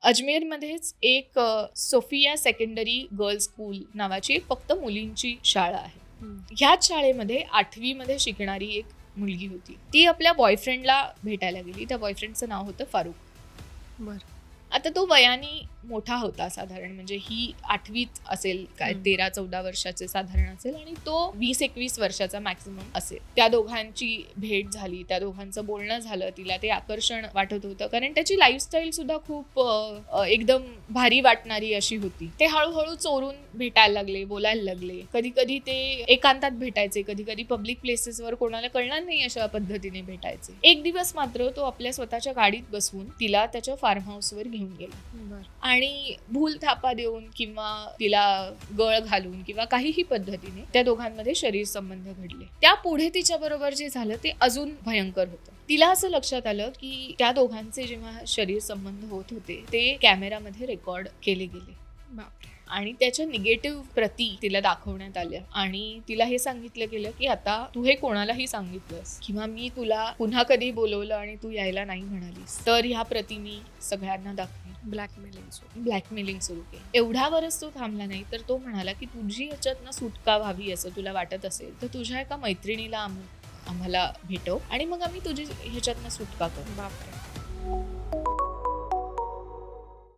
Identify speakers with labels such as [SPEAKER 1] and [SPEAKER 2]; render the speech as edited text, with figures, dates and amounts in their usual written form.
[SPEAKER 1] अजमेरमध्येच एक Sofia secondary girls school नावाची एक फक्त मुलींची शाळा आहे. ह्याच शाळेमध्ये 8वी मध्ये शिकणारी एक मुलगी होती. ती आपल्या बॉयफ्रेंडला भेटायला गेली. त्या बॉयफ्रेंडचं नाव होतं फारुख.
[SPEAKER 2] बरं.
[SPEAKER 1] आता तो वयाने मोठा होता साधारण, म्हणजे ही 8वीत असेल, काय 13-14 वर्षाचे साधारण असेल, आणि तो 20-21 वर्षाचा मॅक्सिमम असेल. त्या दोघांची भेट झाली, त्या दोघांचं बोलणं झालं. तिला ते आकर्षण वाटत होतं, कारण त्याची लाईफस्टाईल सुद्धा खूप एकदम भारी वाटणारी अशी होती. ते हळूहळू चोरून भेटायला लागले, बोलायला लागले. कधी कधी ते एकांतात भेटायचे, कधी कधी पब्लिक प्लेसेसवर कोणाला कळणार नाही अशा पद्धतीने भेटायचे. एक दिवस मात्र तो आपल्या स्वतःच्या गाडीत बसवून तिला त्याच्या फार्म हाऊसवर घेऊन गेला आणि भूल थापा देऊन किंवा तिला गळ घालून किंवा काहीही पद्धतीने त्या दोघांमध्ये शरीर संबंध घडले. त्या पुढे तिच्या बरोबर जे झालं ते अजून भयंकर होतं. तिला असं लक्षात आलं की त्या दोघांचे जेव्हा शरीर संबंध होत होते ते कॅमेरामध्ये रेकॉर्ड केले गेले.
[SPEAKER 2] बापरे.
[SPEAKER 1] आणि त्याच्या निगेटिव्ह प्रती तिला दाखवण्यात आल्या आणि तिला हे सांगितलं गेलं की आता तू हे कोणालाही सांगितलंस किंवा मी तुला पुन्हा कधी बोलवलं आणि तू यायला नाही म्हणालीस तर ह्या प्रती मी सगळ्यांना दाखवेन. ब्लॅकमेलिंग सुरू केली. एवढ्यावरच तो थांबला नाही, तर तो म्हणाला की तुझी ह्याच्यातनं सुटका व्हावी असं तुला वाटत असेल तर तुझ्या एका मैत्रिणीला आम्हाला भेटव आणि मग आम्ही तुझी ह्याच्यातनं सुटका करू.
[SPEAKER 2] बापरे.